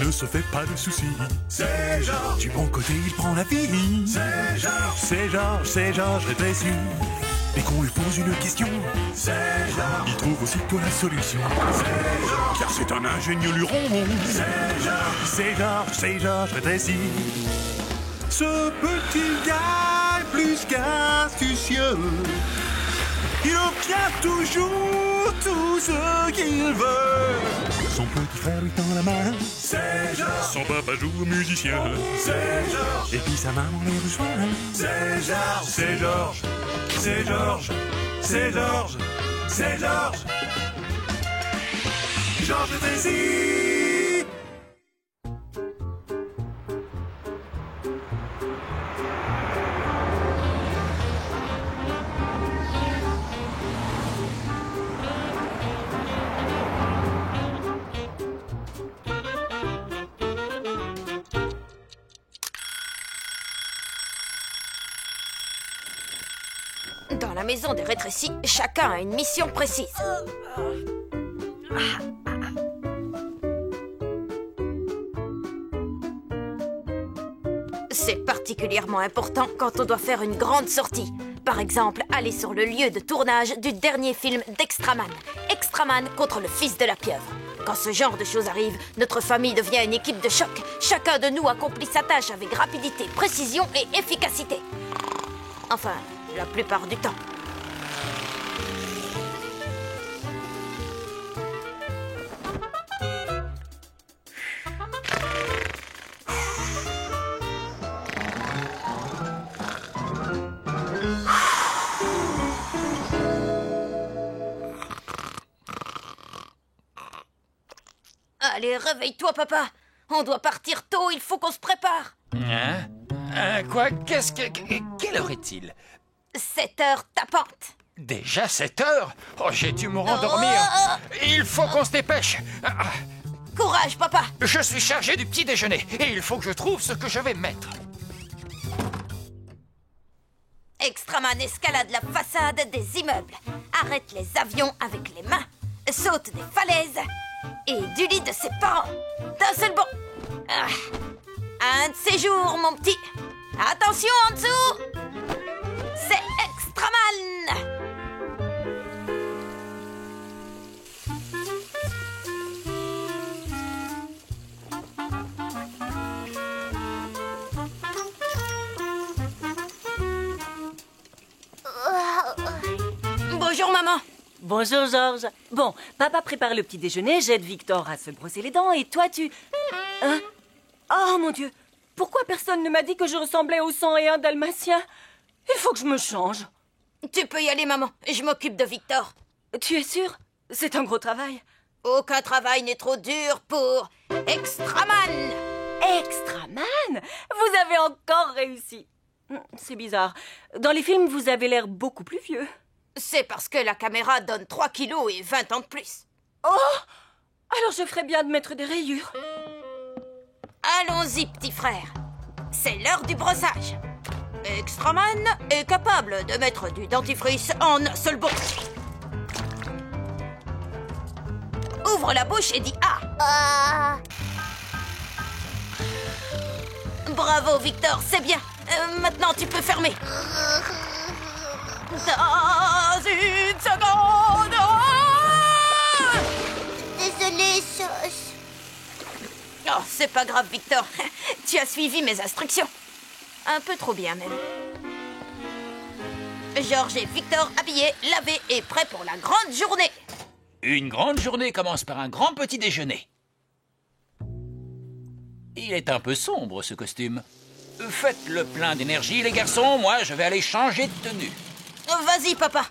Il ne se fait pas de soucis. C'est Georges. Du bon côté, il prend la vie. C'est Georges. C'est Georges rétréci. Dès qu'on lui pose une question, c'est Georges. Il trouve aussitôt la solution. C'est Georges. Car c'est un ingénieux luron. C'est Georges rétréci. Ce petit gars est plus qu'astucieux. Il obtient toujours tout ce qu'il veut. Son petit frère lui tend la main. C'est Georges. Son papa joue au musicien. C'est Georges. Et puis sa maman les rejoint. C'est Georges. C'est Georges. C'est Georges. C'est Georges. C'est Georges. Georges Rétréci. Dans la maison des rétrécis, chacun a une mission précise. C'est particulièrement important quand on doit faire une grande sortie. Par exemple, aller sur le lieu de tournage du dernier film d'Extraman. Extraman contre le fils de la pieuvre. Quand ce genre de choses arrive, notre famille devient une équipe de choc. Chacun de nous accomplit sa tâche avec rapidité, précision et efficacité. Enfin, la plupart du temps. Allez, réveille-toi, papa. On doit partir tôt, il faut qu'on se prépare. Quoi? Quelle heure est-il? 7 heures tapantes. Déjà 7 heures? Oh, j'ai dû me rendormir. Il faut qu'on se dépêche. Courage, papa. Je suis chargé du petit déjeuner et il faut que je trouve ce que je vais mettre. Extraman escalade la façade des immeubles, arrête les avions avec les mains, saute des falaises et du lit de ses parents. D'un seul bond. Un de ces jours, mon petit. Attention en dessous. C'est Extraman. Bonjour, maman. Bonjour, Georges. Bon, papa prépare le petit déjeuner, j'aide Victor à se brosser les dents et toi, tu... Hein? Oh, mon Dieu. Pourquoi personne ne m'a dit que je ressemblais au 101 dalmatien? Il faut que je me change. Tu peux y aller, maman. Je m'occupe de Victor. Tu es sûre? C'est un gros travail. Aucun travail n'est trop dur pour Extraman. Extraman? Vous avez encore réussi. C'est bizarre. Dans les films, vous avez l'air beaucoup plus vieux. C'est parce que la caméra donne 3 kilos et 20 ans de plus. Oh! Alors je ferais bien de mettre des rayures. Allons-y, petit frère. C'est l'heure du brossage. Extraman est capable de mettre du dentifrice en un seul bond. Ouvre la bouche et dis « Ah !» Bravo, Victor, c'est bien. Maintenant, tu peux fermer. Dans une seconde. Désolée, Sauce. Oh, c'est pas grave, Victor. Tu as suivi mes instructions. Un peu trop bien, même. Georges et Victor habillés, lavés et prêts pour la grande journée. Une grande journée commence par un grand petit déjeuner. Il est un peu sombre, ce costume. Faites le plein d'énergie, les garçons. Moi, je vais aller changer de tenue. Vas-y, papa.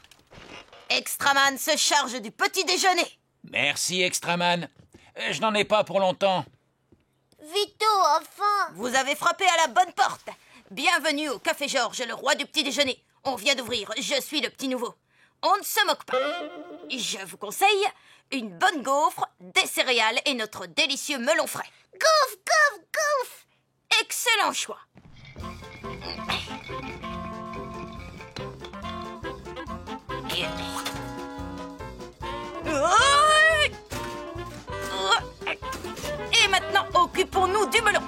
Extraman se charge du petit déjeuner. Merci, Extraman. Je n'en ai pas pour longtemps. Vito, enfin. Vous avez frappé à la bonne porte. Bienvenue au Café Georges, le roi du petit déjeuner. On vient d'ouvrir, je suis le petit nouveau. On ne se moque pas. Je vous conseille une bonne gaufre, des céréales et notre délicieux melon frais. Gaufre, gaufre, gaufre. Excellent choix. Et maintenant, au Occupons-nous du melon.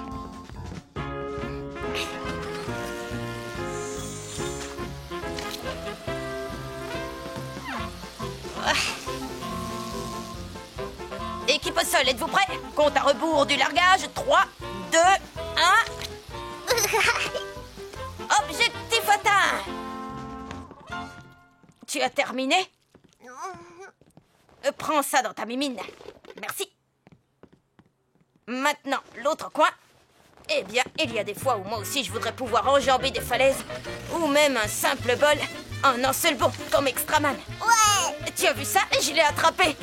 Équipe au sol, êtes-vous prêts? Compte à rebours du largage. 3, 2, 1. Objectif atteint. Tu as terminé? Prends ça dans ta mimine. Merci. Maintenant, l'autre coin. Eh bien, il y a des fois où moi aussi je voudrais pouvoir enjamber des falaises. Ou même un simple bol. En un seul bond, comme Extraman. Ouais. Tu as vu ça? Je l'ai attrapé.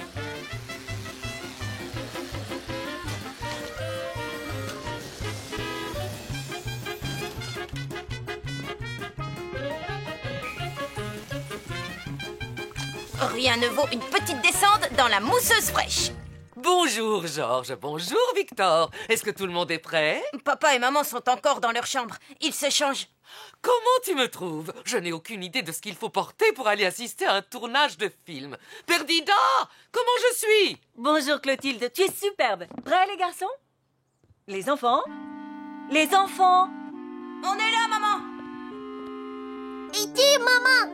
Rien ne vaut une petite descente dans la mousseuse fraîche. Bonjour Georges, bonjour Victor. Est-ce que tout le monde est prêt? Papa et maman sont encore dans leur chambre. Ils se changent. Comment tu me trouves? Je n'ai aucune idée de ce qu'il faut porter pour aller assister à un tournage de film. Perdida, comment je suis? Bonjour Clotilde, tu es superbe. Prêts les garçons? Les enfants? Les enfants? On est là, maman. E.T., maman.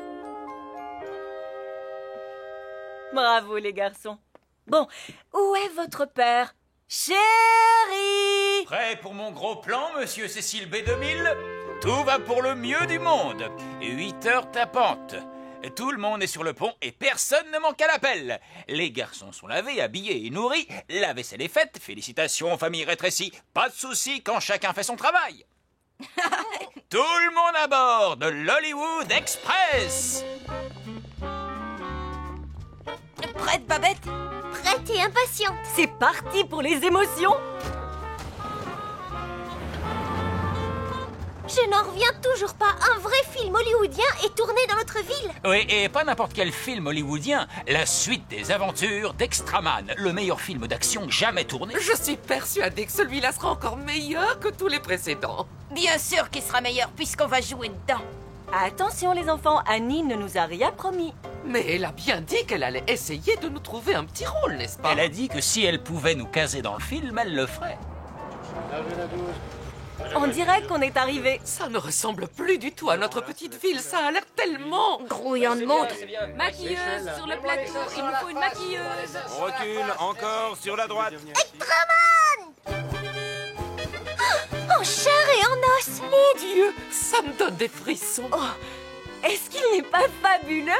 Bravo les garçons. Bon, où est votre père? Chérie! Prêt pour mon gros plan, monsieur Cécile B2000? Tout va pour le mieux du monde. 8 heures tapantes. Tout le monde est sur le pont et personne ne manque à l'appel. Les garçons sont lavés, habillés et nourris. La vaisselle est faite. Félicitations aux familles rétrécies. Pas de soucis quand chacun fait son travail. Tout le monde à bord de l'Hollywood Express. Prête, Babette? Prête et impatiente. C'est parti pour les émotions! Je n'en reviens toujours pas. Un vrai film hollywoodien est tourné dans notre ville. Oui, et pas n'importe quel film hollywoodien. La suite des aventures d'Extraman, le meilleur film d'action jamais tourné. Je suis persuadée que celui-là sera encore meilleur que tous les précédents. Bien sûr qu'il sera meilleur puisqu'on va jouer dedans. Attention les enfants, Annie ne nous a rien promis. Mais elle a bien dit qu'elle allait essayer de nous trouver un petit rôle, n'est-ce pas? Elle a dit que si elle pouvait nous caser dans le film, elle le ferait. On dirait qu'on est arrivé. Ça ne ressemble plus du tout à notre petite ville, ça a l'air tellement... Grouillant de monde. Maquilleuse sur le plateau, il nous faut une maquilleuse. On recule, encore sur la droite. En chair et en os. Mon Dieu, ça me donne des frissons. Est-ce qu'il n'est pas fabuleux?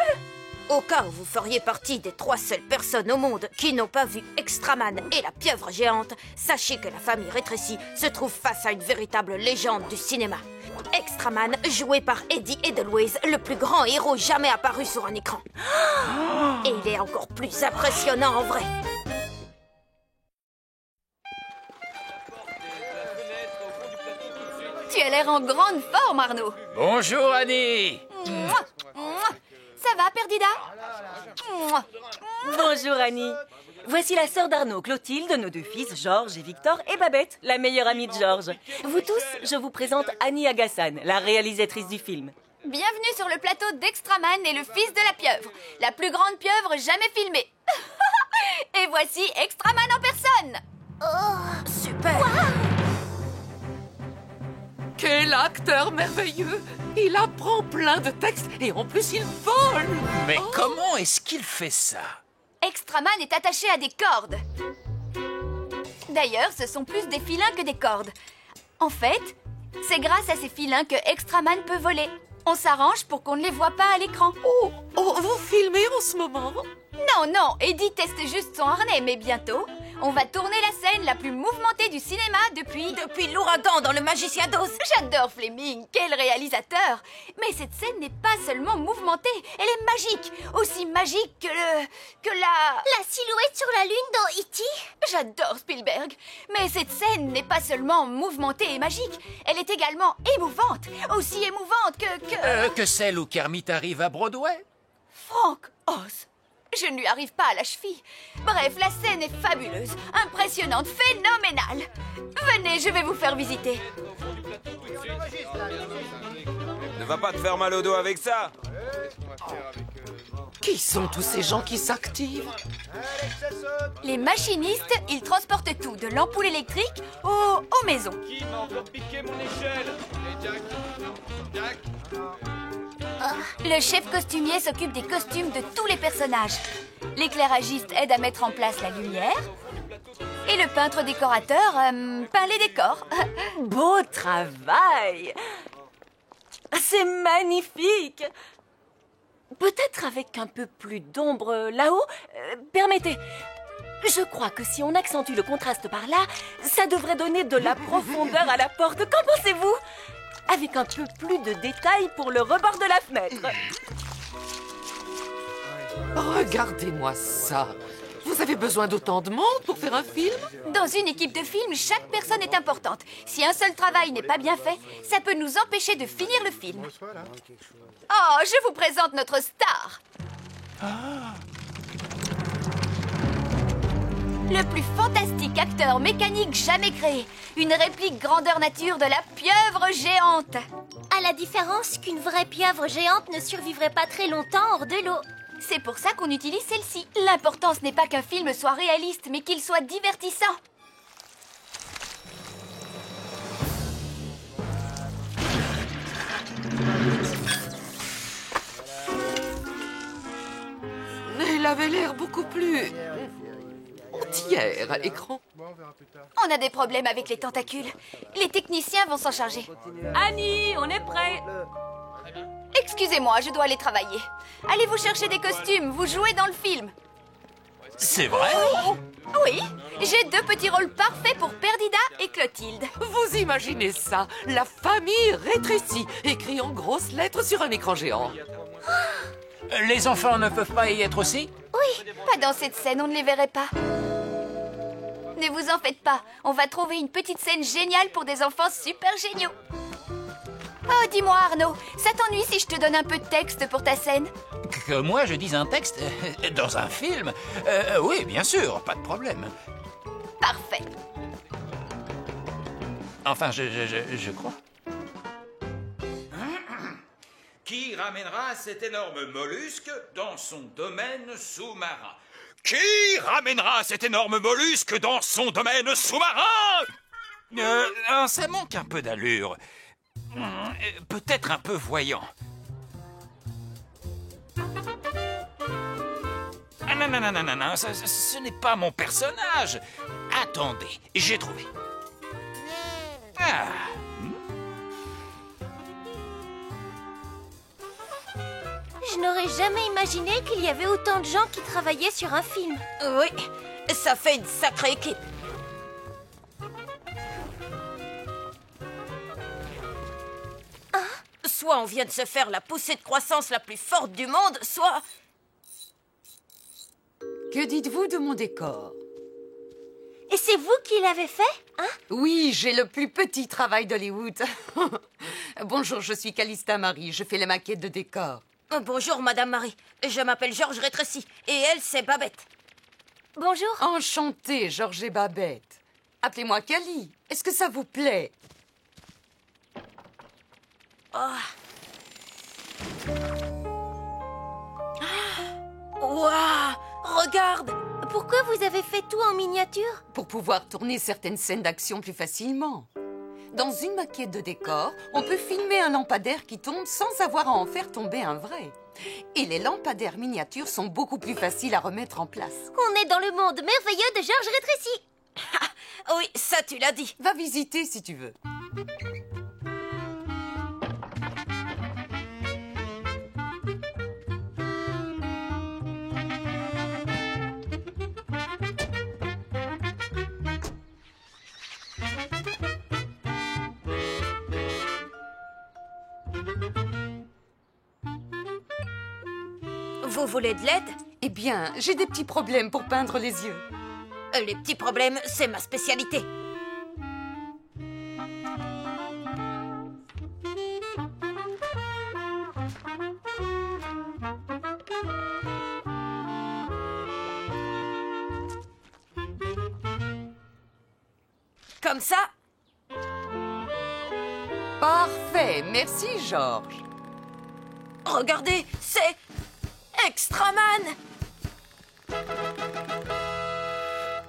Au cas où vous feriez partie des 3 seules personnes au monde qui n'ont pas vu Extraman et la pieuvre géante, sachez que la famille rétrécie se trouve face à une véritable légende du cinéma. Extraman, joué par Eddie Edelweiss, le plus grand héros jamais apparu sur un écran. Et il est encore plus impressionnant en vrai. Tu as l'air en grande forme, Arnaud. Bonjour Annie. Ça va, Perdida? Bonjour Annie. Voici la sœur d'Arnaud, Clotilde, nos 2 fils, Georges et Victor, et Babette, la meilleure amie de Georges. Vous tous, je vous présente Annie Agassan, la réalisatrice du film. Bienvenue sur le plateau d'Extraman et le fils de la pieuvre, la plus grande pieuvre jamais filmée. Et voici Extraman en personne. Super. Quel acteur merveilleux! Il apprend plein de textes et en plus il vole! Mais comment est-ce qu'il fait ça? Extraman est attaché à des cordes. D'ailleurs, ce sont plus des filins que des cordes. En fait, c'est grâce à ces filins que Extraman peut voler. On s'arrange pour qu'on ne les voit pas à l'écran. Oh, vous filmez en ce moment? Non, Eddie teste juste son harnais, mais bientôt, on va tourner la scène la plus mouvementée du cinéma depuis l'ouragan dans Le Magicien d'Oz. J'adore Fleming, quel réalisateur! Mais cette scène n'est pas seulement mouvementée, elle est magique, aussi magique que la silhouette sur la lune dans E.T. J'adore Spielberg, mais cette scène n'est pas seulement mouvementée et magique, elle est également émouvante, aussi émouvante Que celle où Kermit arrive à Broadway? Frank Oz. Je ne lui arrive pas à la cheville. Bref, la scène est fabuleuse, impressionnante, phénoménale. Venez, je vais vous faire visiter. Ne va pas te faire mal au dos avec ça. Qui sont tous ces gens qui s'activent? Les machinistes, ils transportent tout, de l'ampoule électrique aux maisons. Qui m'a encore piqué mon échelle? Jack. Le chef costumier s'occupe des costumes de tous les personnages. L'éclairagiste aide à mettre en place la lumière. Et le peintre décorateur peint les décors. Beau travail! C'est magnifique! Peut-être avec un peu plus d'ombre là-haut? Permettez. Je crois que si on accentue le contraste par là, ça devrait donner de la profondeur à la porte. Qu'en pensez-vous? Avec un peu plus de détails pour le rebord de la fenêtre. Regardez-moi ça. Vous avez besoin d'autant de monde pour faire un film? Dans une équipe de film, chaque personne est importante. Si un seul travail n'est pas bien fait, ça peut nous empêcher de finir le film. Oh, je vous présente notre star. Le plus fantastique acteur mécanique jamais créé. Une réplique grandeur nature de la pieuvre géante. À la différence qu'une vraie pieuvre géante ne survivrait pas très longtemps hors de l'eau. C'est pour ça qu'on utilise celle-ci. L'important, ce n'est pas qu'un film soit réaliste, mais qu'il soit divertissant. Elle avait l'air beaucoup plus entière à l'écran. On a des problèmes avec les tentacules. Les techniciens vont s'en charger. Annie, on est prêt. Excusez-moi, je dois aller travailler. Allez vous chercher des costumes, vous jouez dans le film. C'est vrai? Oui, j'ai 2 petits rôles parfaits pour Perdida et Clotilde. Vous imaginez ça? La famille rétrécie, écrit en grosses lettres sur un écran géant. Les enfants ne peuvent pas y être aussi? Oui, pas dans cette scène, on ne les verrait pas. Ne vous en faites pas, on va trouver une petite scène géniale pour des enfants super géniaux. Oh, dis-moi Arnaud, ça t'ennuie si je te donne un peu de texte pour ta scène? Que moi je dise un texte dans un film? Oui, bien sûr, pas de problème. Parfait. Enfin, je crois. Qui ramènera cet énorme mollusque dans son domaine sous-marin? Qui ramènera cet énorme mollusque dans son domaine sous-marin? Ça manque un peu d'allure. Peut-être un peu voyant. Ah non, ce n'est pas mon personnage. Attendez, j'ai trouvé. Ah. Je n'aurais jamais imaginé qu'il y avait autant de gens qui travaillaient sur un film. Oui, ça fait une sacrée équipe. Soit on vient de se faire la poussée de croissance la plus forte du monde, soit... Que dites-vous de mon décor? Et c'est vous qui l'avez fait, hein? Oui, j'ai le plus petit travail d'Hollywood. Bonjour, je suis Calista Marie, je fais les maquettes de décor. Bonjour, Madame Marie. Je m'appelle Georges Rétrécy. Et elle, c'est Babette. Bonjour. Enchantée, Georges et Babette. Appelez-moi Cali. Est-ce que ça vous plaît? Waouh! Regarde! Pourquoi vous avez fait tout en miniature? Pour pouvoir tourner certaines scènes d'action plus facilement. Dans une maquette de décor, on peut filmer un lampadaire qui tombe sans avoir à en faire tomber un vrai. Et les lampadaires miniatures sont beaucoup plus faciles à remettre en place. On est dans le monde merveilleux de Georges Rétrécy. Oui, ça tu l'as dit. Va visiter si tu veux. Vous voulez de l'aide? Eh bien, j'ai des petits problèmes pour peindre les yeux. Les petits problèmes, c'est ma spécialité. Comme ça? Parfait, merci Georges. Regardez, c'est Extraman!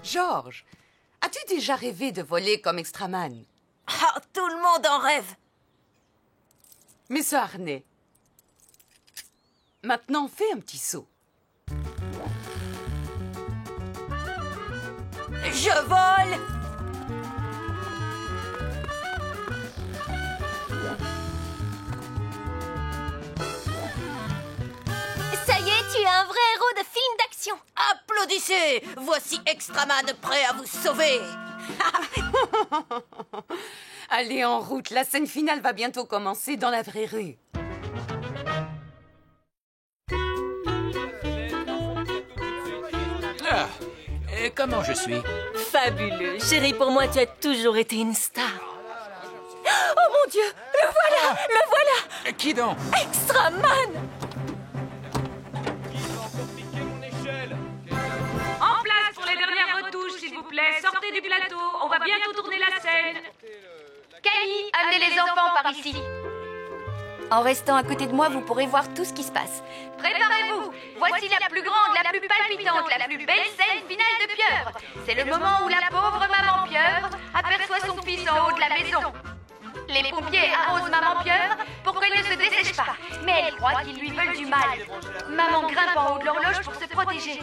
Georges, as-tu déjà rêvé de voler comme Extraman? Ah, tout le monde en rêve. Mais ce harnais. Maintenant, fais un petit saut. Je vole! Ça y est, tu es un vrai héros de film d'action. Applaudissez! Voici Extraman prêt à vous sauver! Allez, en route, la scène finale va bientôt commencer dans la vraie rue. Ah, et comment je suis? Fabuleux. Chérie, pour moi, tu as toujours été une star. Oh mon Dieu! Le voilà! Le voilà! Qui donc? Extraman! En place pour les dernières retouches, s'il vous plaît. Sortez du plateau, on va bientôt tourner la scène. Camille, amenez les enfants par ici. En restant à côté de moi, vous pourrez voir tout ce qui se passe. Préparez-vous. Voici la plus grande, la plus palpitante, la plus belle scène finale de Pieuvre. C'est le moment où la pauvre maman Pieuvre aperçoit son fils en haut de la maison. Les pompiers arrosent maman Pieuvre pour qu'elle ne se dessèche pas. Mais elle croit qu'ils lui veulent du mal. Maman grimpe en haut de l'horloge pour se protéger.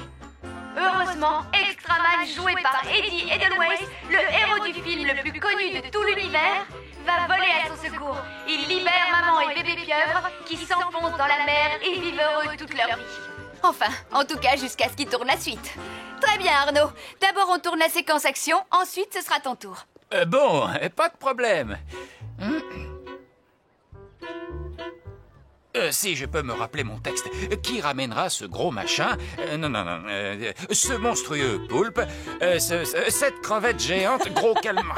Heureusement, Extraman, joué par Eddie Edelweiss, le héros du film le plus connu de tout l'univers, va voler à son secours. Il libère maman et bébé Pieuvre qui s'enfoncent dans la mer et vivent heureux toute leur vie. Enfin, en tout cas jusqu'à ce qu'ils tournent la suite. Très bien Arnaud. D'abord on tourne la séquence action, ensuite ce sera ton tour. Bon, pas de problème. Si je peux me rappeler mon texte. Qui ramènera ce gros machin? Non. Ce monstrueux poulpe. Cette crevette géante. Gros calme.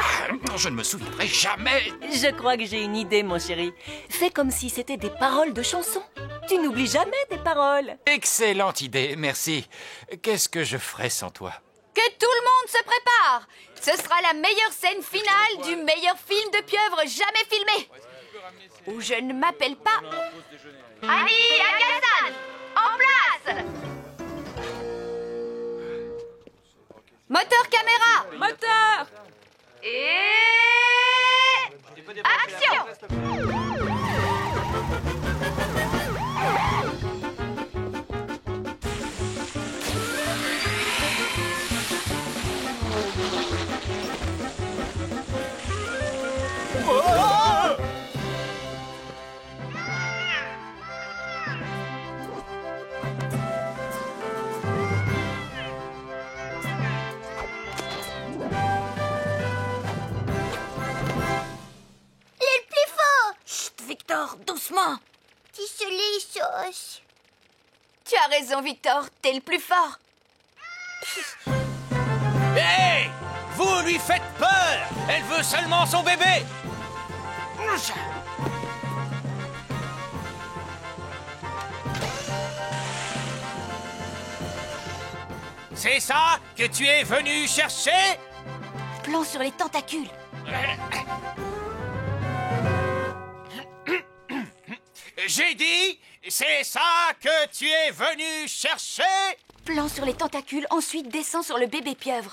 Je ne me souviendrai jamais. Je crois que j'ai une idée, mon chéri. Fais comme si c'était des paroles de chansons. Tu n'oublies jamais des paroles. Excellente idée, merci. Qu'est-ce que je ferais sans toi? Que tout le monde se prépare. Ce sera la meilleure scène finale du meilleur film de Pieuvre jamais filmé. Où je ne m'appelle pas Annie Agassan. En place. Moteur caméra. Moteur! Et... action. Victor, doucement! Tu se les sauces. Tu as raison, Victor. T'es le plus fort. Hé! Vous lui faites peur! Elle veut seulement son bébé! C'est ça que tu es venu chercher? Plan sur les tentacules. J'ai dit, c'est ça que tu es venu chercher? Plan sur les tentacules, ensuite descend sur le bébé Pieuvre.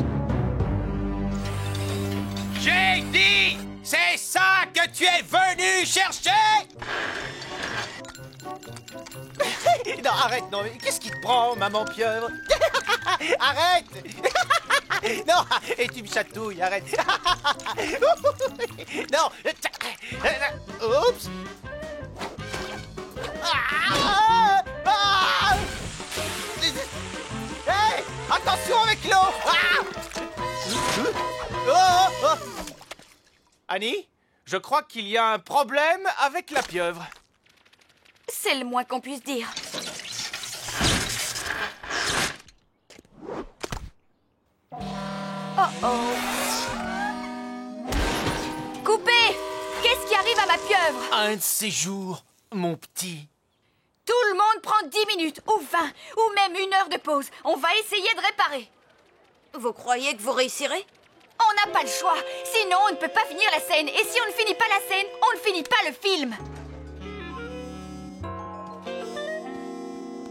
J'ai dit, c'est ça que tu es venu chercher? Non, arrête, non, mais qu'est-ce qui te prend, maman Pieuvre? Arrête. Non, et tu me chatouilles, arrête. Non. Oups. Hey, attention avec l'eau. Annie, je crois qu'il y a un problème avec la pieuvre. C'est le moins qu'on puisse dire. Oh. Coupé! Qu'est-ce qui arrive à ma pieuvre? Un de ces jours, mon petit. Tout le monde prend 10 minutes, ou 20, ou même 1 heure de pause. On va essayer de réparer. Vous croyez que vous réussirez? On n'a pas le choix. Sinon, on ne peut pas finir la scène. Et si on ne finit pas la scène, on ne finit pas le film.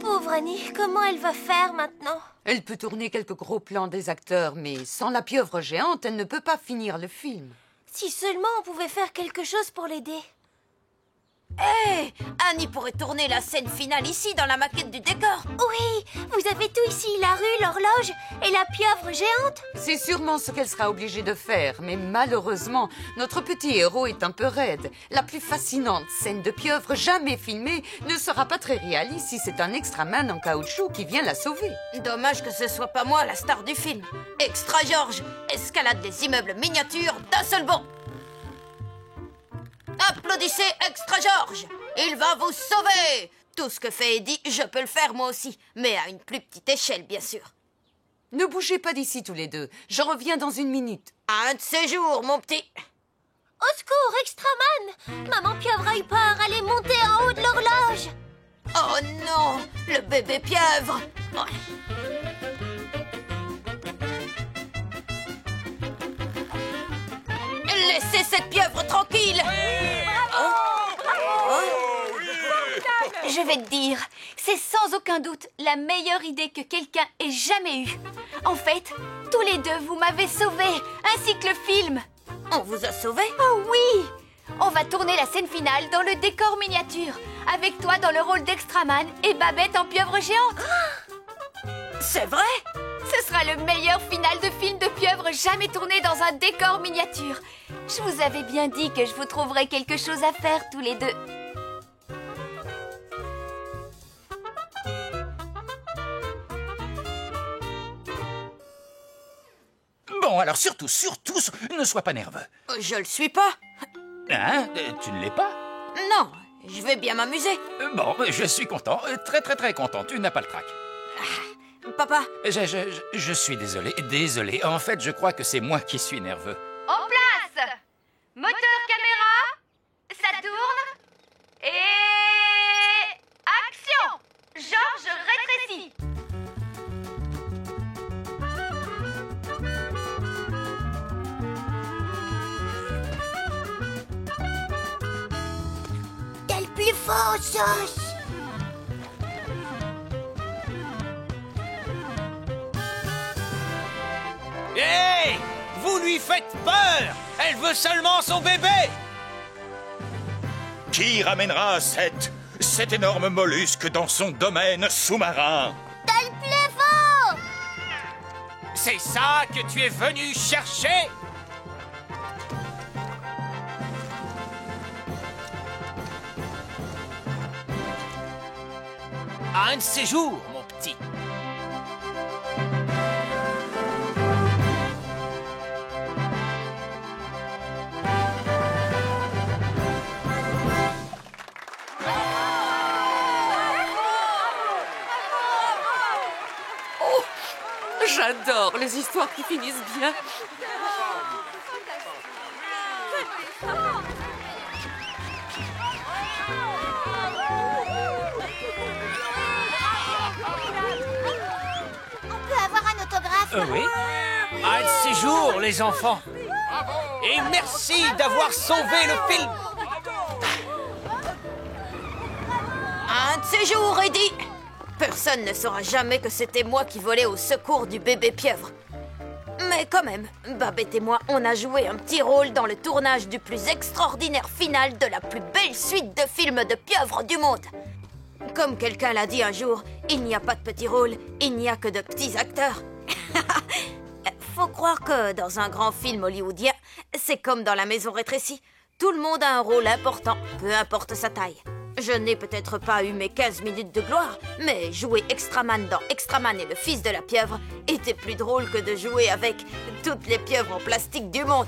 Pauvre pauvre Annie, comment elle va faire maintenant? Elle peut tourner quelques gros plans des acteurs, mais sans la pieuvre géante, elle ne peut pas finir le film. Si seulement on pouvait faire quelque chose pour l'aider. Hé, Annie pourrait tourner la scène finale ici, dans la maquette du décor. Oui, vous avez tout ici, la rue, l'horloge et la pieuvre géante. C'est sûrement ce qu'elle sera obligée de faire, mais malheureusement, notre petit héros est un peu raide. La plus fascinante scène de pieuvre jamais filmée ne sera pas très réaliste si c'est un extraman en caoutchouc qui vient la sauver. Dommage que ce soit pas moi la star du film. Extra George escalade les immeubles miniatures d'un seul bond. Applaudissez Extra George, il va vous sauver. Tout ce que fait Eddie, je peux le faire moi aussi, mais à une plus petite échelle, bien sûr. Ne bougez pas d'ici tous les deux, je reviens dans une minute. Un de ces jours, mon petit. Au secours, Extraman! Maman pieuvre a eu peur, elle est montée en haut de l'horloge. Oh non, le bébé pieuvre. Laissez cette pieuvre tranquille. Je vais te dire, c'est sans aucun doute la meilleure idée que quelqu'un ait jamais eue. En fait, tous les deux, vous m'avez sauvé, ainsi que le film. On vous a sauvé? Oh oui! On va tourner la scène finale dans le décor miniature, avec toi dans le rôle d'Extraman et Babette en pieuvre géante. C'est vrai? Ce sera le meilleur final de film de pieuvre jamais tourné dans un décor miniature. Je vous avais bien dit que je vous trouverais quelque chose à faire tous les deux. Bon, alors surtout, ne sois pas nerveux. Je le suis pas. Hein? Tu ne l'es pas? Non, je vais bien m'amuser. Bon, je suis content, très content, tu n'as pas le trac. Papa. Je suis désolé. En fait, je crois que c'est moi qui suis nerveux. En place! Moteur caméra, ça tourne. Et... action! Georges rétrécit. T'as le plus fort, Georges. Hé! Vous lui faites peur! Elle veut seulement son bébé! Qui ramènera cet énorme mollusque dans son domaine sous-marin? T'as le plus fort. C'est ça que tu es venu chercher? Un de ces jours, mon petit. J'adore les histoires qui finissent bien. On peut avoir un autographe? Oui. Un de ces jours, les enfants. Et merci d'avoir sauvé le film. Un de ces jours, Eddie. Personne ne saura jamais que c'était moi qui volais au secours du bébé pieuvre. Mais quand même, Babette et moi, on a joué un petit rôle dans le tournage du plus extraordinaire final de la plus belle suite de films de pieuvres du monde. Comme quelqu'un l'a dit un jour, il n'y a pas de petits rôles, il n'y a que de petits acteurs. Faut croire que dans un grand film hollywoodien, c'est comme dans La Maison rétrécie. Tout le monde a un rôle important, peu importe sa taille. Je n'ai peut-être pas eu mes 15 minutes de gloire, mais jouer Extraman dans Extraman et le fils de la pieuvre était plus drôle que de jouer avec toutes les pieuvres en plastique du monde.